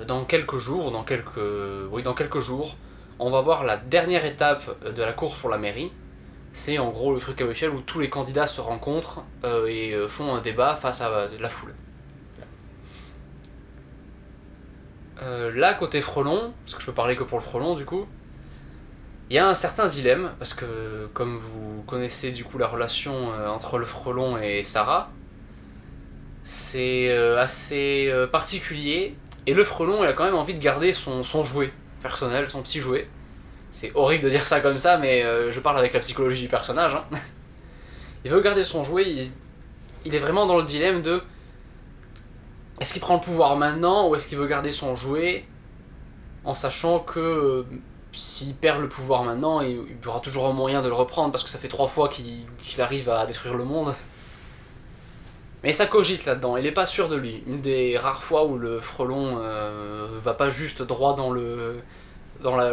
Speaker 2: dans quelques jours, dans quelques jours, on va voir la dernière étape de la course pour la mairie. C'est en gros le truc à l'échelle où tous les candidats se rencontrent et font un débat face à la foule. Là, côté Frelon, parce que je peux parler que pour le Frelon du coup, il y a un certain dilemme, parce que comme vous connaissez du coup la relation entre le Frelon et Sarah, c'est assez particulier, et le Frelon il a quand même envie de garder son jouet personnel, son petit jouet. C'est horrible de dire ça comme ça, mais je parle avec la psychologie du personnage. Hein. Il veut garder son jouet, il est vraiment dans le dilemme de... Est-ce qu'il prend le pouvoir maintenant, ou est-ce qu'il veut garder son jouet, en sachant que s'il perd le pouvoir maintenant, il y aura toujours un moyen de le reprendre, parce que ça fait 3 fois qu'il arrive à détruire le monde. Mais ça cogite là-dedans, il est pas sûr de lui. Une des rares fois où le Frelon va pas juste droit dans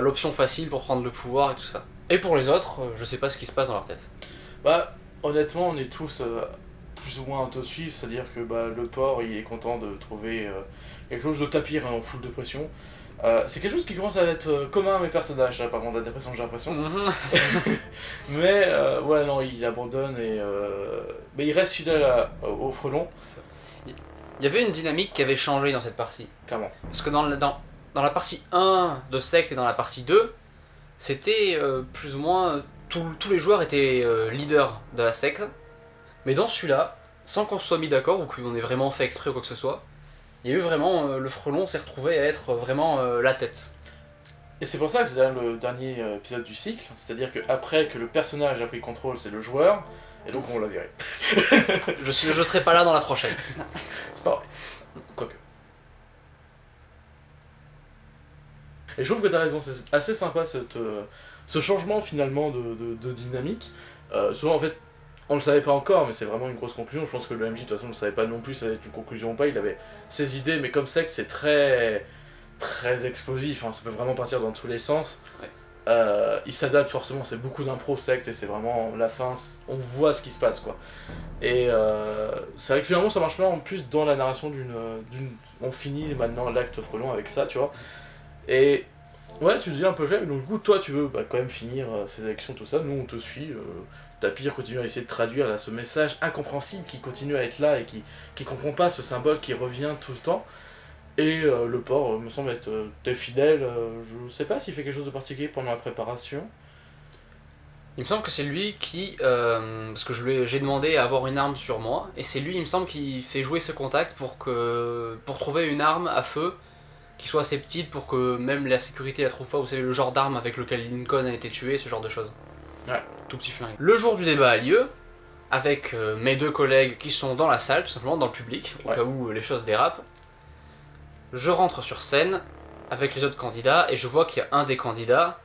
Speaker 2: l'option facile pour prendre le pouvoir et tout ça. Et pour les autres, je sais pas ce qui se passe dans leur tête.
Speaker 1: Bah, honnêtement, on est tous plus ou moins auto-suivre, c'est-à-dire que le porc, il est content de trouver quelque chose de tapir en full dépression. C'est quelque chose qui commence à être commun à mes personnages, par contre, la dépression, j'ai l'impression. Mais, ouais, non, il abandonne mais il reste fidèle au Frelon.
Speaker 2: Il y avait une dynamique qui avait changé dans cette partie.
Speaker 1: Clairement.
Speaker 2: Parce que dans la partie 1 de Secte et dans la partie 2, c'était plus ou moins... tous les joueurs étaient leaders de la secte. Mais dans celui-là, sans qu'on se soit mis d'accord ou qu'on ait vraiment fait exprès ou quoi que ce soit, il y a eu vraiment... le Frelon s'est retrouvé à être vraiment la tête.
Speaker 1: Et c'est pour ça que c'est le dernier épisode du cycle, c'est-à-dire qu'après que le personnage a pris contrôle, c'est le joueur, et donc on l'a viré.
Speaker 2: je serai pas là dans la prochaine.
Speaker 1: C'est pas vrai. Quoique. Et je trouve que t'as raison, c'est assez sympa ce changement finalement de dynamique. Souvent en fait, on le savait pas encore, mais c'est vraiment une grosse conclusion. Je pense que le MJ de toute façon ne le savait pas non plus, ça allait être une conclusion ou pas. Il avait ses idées, mais comme Secte, c'est très explosif, hein, ça peut vraiment partir dans tous les sens. Ouais. Il s'adapte forcément, c'est beaucoup d'impro Secte, et c'est vraiment la fin, on voit ce qui se passe quoi. Et c'est vrai que finalement ça marche bien en plus dans la narration on finit maintenant l'acte Frelon avec ça, tu vois. Et ouais, tu te dis un peu j'aime, donc du coup toi tu veux quand même finir ces actions, tout ça, nous on te suit, Tapir continue à essayer de traduire là, ce message incompréhensible qui continue à être là et qui comprend pas ce symbole qui revient tout le temps. Et le porc me semble être très fidèle. Je sais pas s'il fait quelque chose de particulier pendant la préparation.
Speaker 2: Il me semble que c'est lui qui, parce que j'ai demandé à avoir une arme sur moi, et c'est lui, il me semble, qui fait jouer ce contact pour trouver une arme à feu qui soit assez petite pour que même la sécurité la trouve pas. Vous savez, le genre d'arme avec lequel Lincoln a été tué, ce genre de choses.
Speaker 1: Ouais.
Speaker 2: Tout petit flingue. Le jour du débat a lieu, avec mes 2 collègues qui sont dans la salle, tout simplement dans le public, au cas où les choses dérapent. Je rentre sur scène avec les autres candidats et je vois qu'il y a un des candidats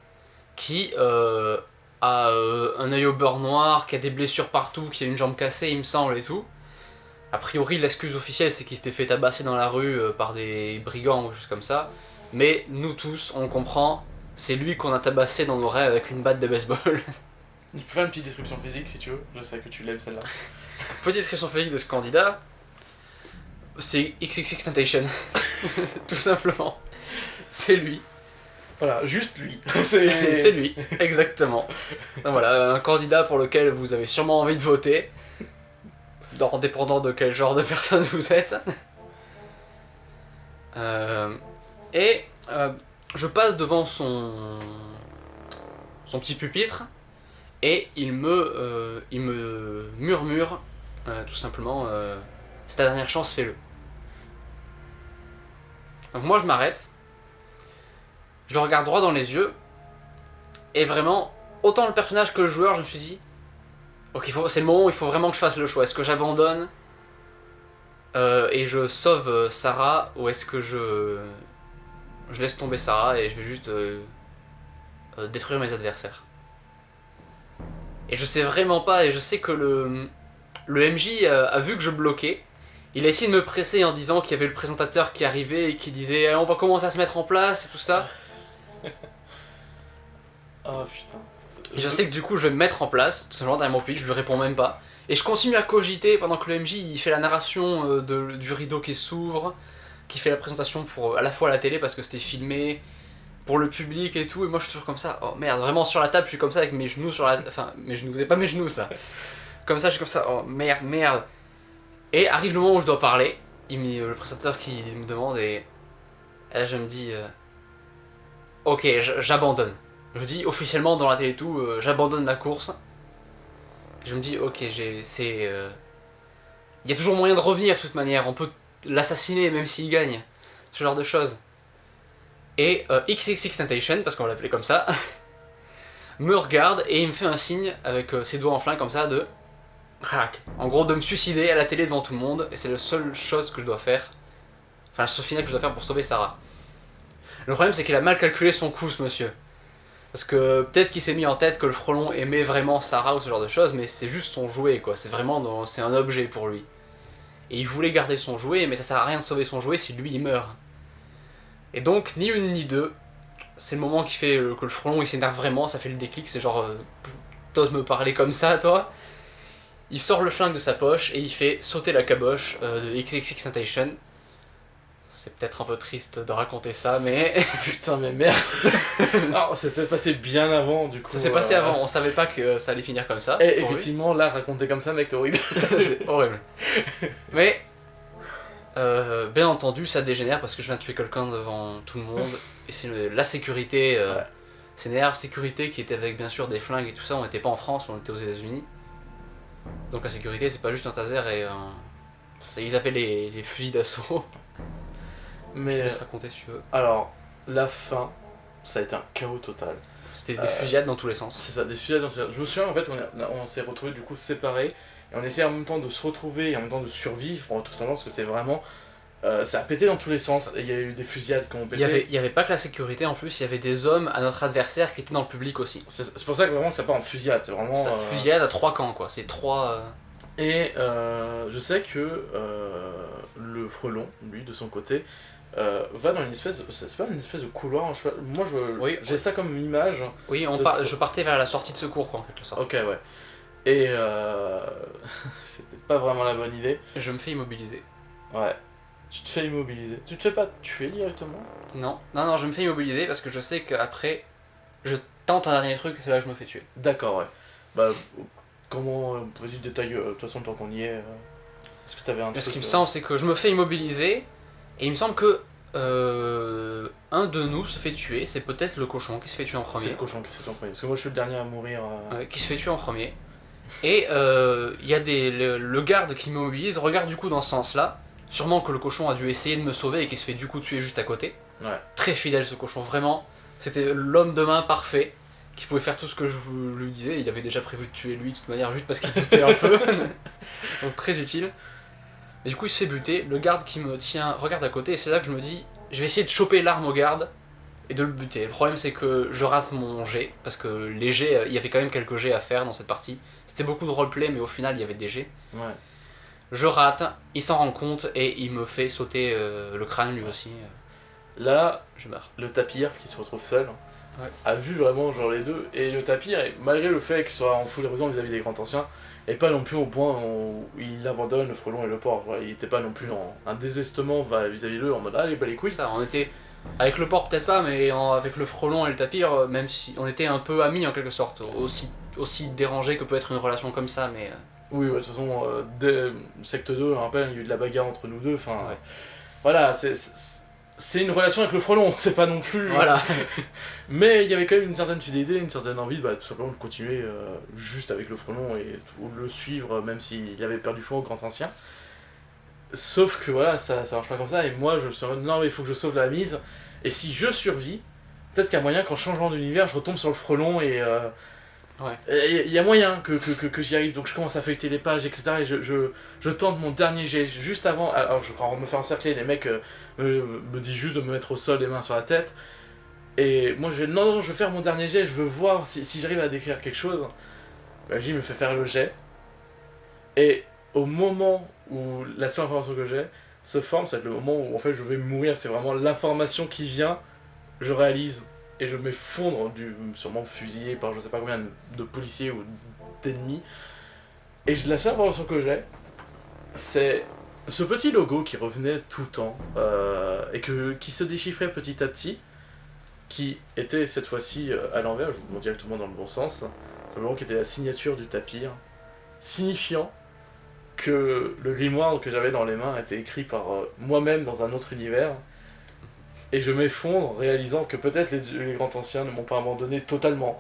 Speaker 2: qui a un œil au beurre noir, qui a des blessures partout, qui a une jambe cassée, il me semble, et tout. A priori, l'excuse officielle, c'est qu'il s'était fait tabasser dans la rue par des brigands ou quelque chose comme ça. Mais nous tous, on comprend, c'est lui qu'on a tabassé dans nos rêves avec une batte de baseball.
Speaker 1: Tu peux faire une petite description physique si tu veux, je sais que tu l'aimes celle-là.
Speaker 2: Petite description physique de ce candidat, c'est XXXTentacion. Tout simplement. C'est lui.
Speaker 1: Voilà, juste lui.
Speaker 2: C'est lui, exactement. Donc voilà, un candidat pour lequel vous avez sûrement envie de voter, en dépendant de quel genre de personne vous êtes. Je passe devant son petit pupitre et il me murmure tout simplement c'est ta dernière chance, fais-le. Donc moi je m'arrête, je le regarde droit dans les yeux et vraiment, autant le personnage que le joueur, je me suis dit ok, c'est le moment où il faut vraiment que je fasse le choix. Est-ce que j'abandonne et je sauve Sarah, ou est-ce que je laisse tomber Sarah et je vais juste détruire mes adversaires? Et je sais vraiment pas, et je sais que le MJ a vu que je bloquais. Il a essayé de me presser en disant qu'il y avait le présentateur qui arrivait et qui disait on va commencer à se mettre en place et tout ça.
Speaker 1: Oh putain.
Speaker 2: Et je sais que du coup je vais me mettre en place, tout simplement derrière mon pitch, je lui réponds même pas. Et je continue à cogiter pendant que le MJ il fait la narration du rideau qui s'ouvre, qui fait la présentation pour à la fois la télé parce que c'était filmé, pour le public et tout, et moi je suis toujours comme ça, oh merde, vraiment sur la table je suis comme ça avec mes genoux sur la... Enfin, mes genoux, c'est pas mes genoux ça. Comme ça je suis comme ça, oh merde. Et arrive le moment où je dois parler, le présentateur qui me demande et là je me dis ok, j'abandonne. Je me dis officiellement dans la télé et tout, j'abandonne la course. Je me dis ok, il y a toujours moyen de revenir de toute manière, on peut l'assassiner même s'il gagne, ce genre de choses. Et XXXTentacion, parce qu'on va l'appeler comme ça, me regarde et il me fait un signe avec ses doigts en flingue comme ça de crac. En gros, de me suicider à la télé devant tout le monde, et c'est la seule chose que je dois faire. Enfin, la seule finale que je dois faire pour sauver Sarah. Le problème, c'est qu'il a mal calculé son coup, ce monsieur. Parce que peut-être qu'il s'est mis en tête que le frelon aimait vraiment Sarah ou ce genre de choses, mais c'est juste son jouet, quoi. C'est vraiment c'est un objet pour lui. Et il voulait garder son jouet, mais ça sert à rien de sauver son jouet si lui il meurt. Et donc, ni une ni deux, c'est le moment qui fait que le frelon il s'énerve vraiment, ça fait le déclic, c'est genre t'oses me parler comme ça, toi. Il sort le flingue de sa poche et il fait sauter la caboche de XXXTentacion. C'est peut-être un peu triste de raconter ça, mais...
Speaker 1: Putain, mais merde. Alors, ça s'est passé bien avant, du coup.
Speaker 2: Ça s'est passé avant, on savait pas que ça allait finir comme ça.
Speaker 1: Et effectivement, là, raconter comme ça, mec, t'es horrible.
Speaker 2: C'est horrible. Mais, bien entendu, ça dégénère parce que je viens de tuer quelqu'un devant tout le monde. Et c'est la sécurité s'énerve. Sécurité qui était avec, bien sûr, des flingues et tout ça. On n'était pas en France, on était aux États-Unis. Donc la sécurité, c'est pas juste un taser et un... Ils avaient les fusils d'assaut.
Speaker 1: Mais
Speaker 2: je te laisse raconter si tu veux.
Speaker 1: Alors, la fin, ça a été un chaos total.
Speaker 2: C'était des fusillades dans tous les sens.
Speaker 1: C'est ça, des fusillades dans tous les sens. Je me souviens, en fait, on s'est retrouvés du coup séparés. Et on essayait en même temps de se retrouver et en même temps de survivre, tout simplement, parce que c'est vraiment... ça a pété dans tous les sens et il y a eu des fusillades qui ont pété.
Speaker 2: Il y avait pas que la sécurité, en plus, il y avait des hommes à notre adversaire qui étaient dans le public aussi.
Speaker 1: C'est pour ça que vraiment ça part en fusillade, c'est vraiment...
Speaker 2: Fusillade à 3 camps, quoi, c'est 3...
Speaker 1: Et je sais que le frelon, lui, de son côté, va dans une espèce de... C'est pas une espèce de couloir, je sais pas, moi j'ai ça comme image.
Speaker 2: Oui, je partais vers la sortie de secours, quoi, en quelque sorte.
Speaker 1: Ok, ouais. Et c'était pas vraiment la bonne idée.
Speaker 2: Je me fais immobiliser.
Speaker 1: Ouais. Tu te fais immobiliser. Tu te fais pas tuer directement?
Speaker 2: Non, je me fais immobiliser parce que je sais qu'après, je tente un dernier truc et c'est là que je me fais tuer.
Speaker 1: D'accord, ouais. Bah, Comment... vas-y, détaille, de toute façon, tant qu'on y est. Est-ce que t'avais un truc...
Speaker 2: Ce qui me semble, c'est que je me fais immobiliser, et il me semble que un de nous se fait tuer, c'est peut-être le cochon qui se fait tuer en
Speaker 1: C'est
Speaker 2: premier.
Speaker 1: le cochon qui s'est tué en premier. Parce que moi, je suis le dernier à mourir.
Speaker 2: Qui se fait tuer en premier. Et il y a le garde qui m'immobilise, regarde du coup dans ce sens-là. Sûrement que le cochon a dû essayer de me sauver et qui se fait du coup tuer juste à côté.
Speaker 1: Ouais.
Speaker 2: Très fidèle ce cochon, vraiment. C'était l'homme de main parfait, qui pouvait faire tout ce que je lui disais. Il avait déjà prévu de tuer lui de toute manière, juste parce qu'il doutait un peu. Donc très utile. Et du coup il se fait buter, le garde qui me tient regarde à côté, et c'est là que je me dis, je vais essayer de choper l'arme au garde et de le buter. Le problème c'est que je rate mon jet, parce que les jets, il y avait quand même quelques jets à faire dans cette partie. C'était beaucoup de roleplay, mais au final il y avait des jets.
Speaker 1: Ouais.
Speaker 2: Je rate, il s'en rend compte et il me fait sauter le crâne lui aussi.
Speaker 1: Là,
Speaker 2: Je meurs.
Speaker 1: le tapir qui se retrouve seul
Speaker 2: Ouais.
Speaker 1: a vu vraiment genre les deux. Et le tapir, malgré le fait qu'il soit en full raison vis-à-vis des grands anciens, et pas non plus au point où il abandonne le frelon et le porc. Voilà, il était pas non plus dans un désestement vis-à-vis d'eux en mode allez, bah les couilles.
Speaker 2: Ça, on était avec le porc peut-être pas, mais avec le frelon et le tapir, même si on était un peu amis en quelque sorte, aussi dérangé que peut être une relation comme ça, mais
Speaker 1: Oui, ouais, de toute façon, dès Secte 2, je me rappelle, il y a eu de la bagarre entre nous deux. Enfin,
Speaker 2: Ouais.
Speaker 1: voilà, c'est une relation avec le frelon, c'est pas non plus.
Speaker 2: voilà.
Speaker 1: Mais il y avait quand même une certaine fidélité, une certaine envie bah, tout simplement de continuer juste avec le frelon et de le suivre, même s'il avait perdu foi au grand ancien. Sauf que voilà, ça marche pas comme ça, et moi je me suis en mode non, mais il faut que je sauve la mise, et si je survis, peut-être qu'il y a moyen qu'en changeant d'univers, je retombe sur le frelon et.
Speaker 2: Ouais.
Speaker 1: Il y a moyen que j'y arrive, donc je commence à feuilleter les pages, etc. Et je tente mon dernier jet juste avant. Alors, je quand me faire encercler, les mecs me disent juste de me mettre au sol, les mains sur la tête. Et moi, je vais non, je vais faire mon dernier jet, je veux voir si j'arrive à décrire quelque chose. Bah, J me fait faire le jet. Et au moment où la seule information que j'ai se forme, c'est le moment où en fait je vais mourir, c'est vraiment l'information qui vient, je réalise. Et je m'effondre, sûrement fusillé par je sais pas combien de policiers ou d'ennemis. Et la seule information que j'ai, c'est ce petit logo qui revenait tout le temps, et qui se déchiffrait petit à petit, qui était cette fois-ci à l'envers, je vous montre directement dans le bon sens, simplement qui était la signature du tapir, signifiant que le grimoire que j'avais dans les mains était écrit par moi-même dans un autre univers. Et je m'effondre, réalisant que peut-être les grands anciens ne m'ont pas abandonné totalement,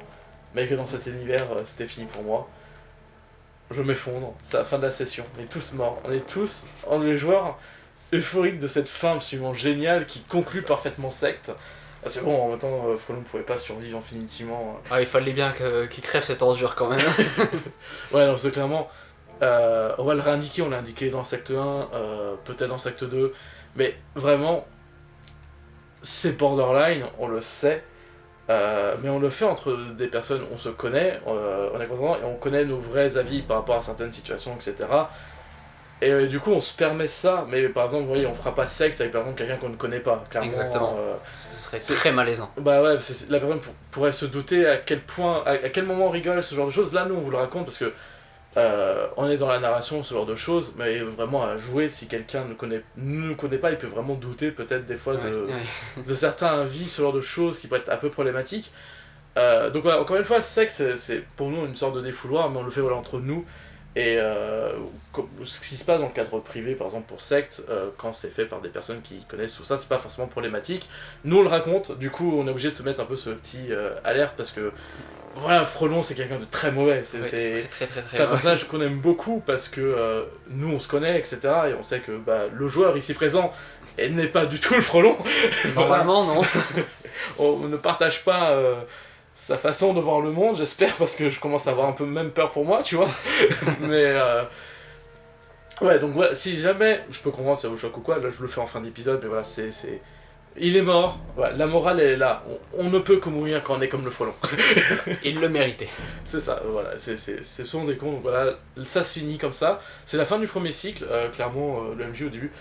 Speaker 1: mais que dans cet univers, c'était fini pour moi. Je m'effondre, c'est la fin de la session, on est tous morts, on est tous les joueurs euphoriques de cette fin absolument géniale qui conclut parfaitement Secte. C'est bon, en même temps, Frelon ne pouvait pas survivre infinitivement.
Speaker 2: Ah, il fallait bien qu'il crève cette ordure quand même.
Speaker 1: Ouais, non, c'est clairement... on va le réindiquer, on l'a indiqué dans Secte 1, peut-être dans Secte 2, mais vraiment... C'est borderline, on le sait, mais on le fait entre des personnes, on se connaît, on est constant, et on connaît nos vrais avis par rapport à certaines situations, etc. Et du coup, on se permet ça, mais par exemple, vous voyez, on fera pas secte avec par exemple quelqu'un qu'on ne connaît pas, clairement.
Speaker 2: Exactement. Ce serait très malaisant.
Speaker 1: Bah ouais, la personne pourrait se douter à quel point, à quel moment on rigole, ce genre de choses. Là, nous, on vous le raconte parce que on est dans la narration, ce genre de choses, mais vraiment à jouer, si quelqu'un ne nous connaît pas, il peut vraiment douter peut-être des fois de certains avis, ce genre de choses qui pourraient être un peu problématiques. Donc voilà, encore une fois, c'est pour nous une sorte de défouloir, mais on le fait voilà, entre nous. Et ce qui se passe dans le cadre privé, par exemple pour Secte, quand c'est fait par des personnes qui connaissent tout ça, c'est pas forcément problématique. Nous on le raconte, du coup on est obligé de se mettre un peu ce petit alerte parce que voilà, Frelon c'est quelqu'un de très mauvais. C'est un personnage qu'on aime beaucoup parce que nous on se connaît, etc. Et on sait que le joueur ici présent n'est pas du tout le Frelon.
Speaker 2: Normalement, non.
Speaker 1: On ne partage pas. Sa façon de voir le monde, j'espère, parce que je commence à avoir un peu même peur pour moi, tu vois. Mais ouais, donc voilà, si jamais je peux comprendre ça vous choque ou quoi, là je le fais en fin d'épisode, mais voilà, il est mort, voilà, la morale elle est là, on ne peut que mourir quand on est comme le frelon.
Speaker 2: Il le méritait.
Speaker 1: C'est ça, voilà, ce sont des cons, donc voilà, ça se finit comme ça. C'est la fin du premier cycle, clairement, le MJ au début,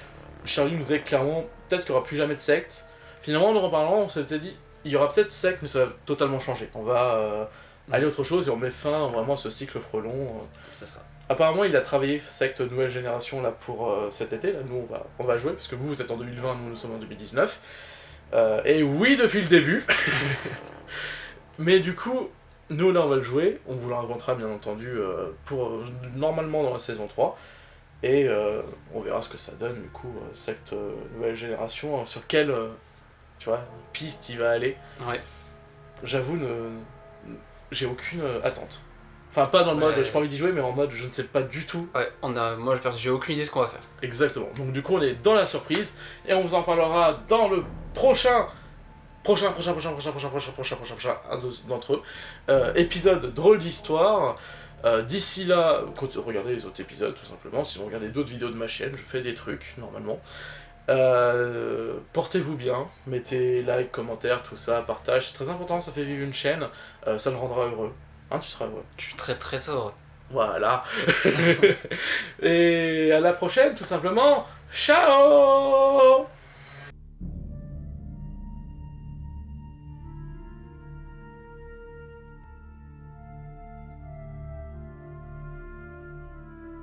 Speaker 1: Charlie nous disait clairement, peut-être qu'il n'y aura plus jamais de secte. Finalement, en en reparlant, on s'était dit, il y aura peut-être secte, mais ça va totalement changer. On va aller à autre chose et on met fin vraiment à ce cycle frelon.
Speaker 2: C'est ça.
Speaker 1: Apparemment, il a travaillé secte nouvelle génération là pour cet été. Là, nous, on va jouer parce que vous êtes en 2020, nous sommes en 2019. Et oui, depuis le début. Mais du coup, Nous là on va le jouer, on vous le racontera bien entendu normalement dans la saison 3. Et on verra ce que ça donne du coup, cette nouvelle génération, sur quelle tu vois, piste il va aller.
Speaker 2: Ouais.
Speaker 1: J'avoue, j'ai aucune attente. Enfin, pas dans le mode j'ai pas envie d'y jouer, mais en mode je ne sais pas du tout.
Speaker 2: Ouais, moi j'ai aucune idée de ce qu'on va faire.
Speaker 1: Exactement. Donc du coup, on est dans la surprise et on vous en parlera dans le prochain un d'entre eux, épisode drôle d'histoire. D'ici là, regardez les autres épisodes tout simplement. Si vous regardez d'autres vidéos de ma chaîne, je fais des trucs normalement. Portez-vous bien, mettez like, commentaires, tout ça, partage, c'est très important, ça fait vivre une chaîne, ça me rendra heureux. Hein, tu seras heureux.
Speaker 2: Je suis très très heureux.
Speaker 1: Voilà. Et à la prochaine, tout simplement. Ciao.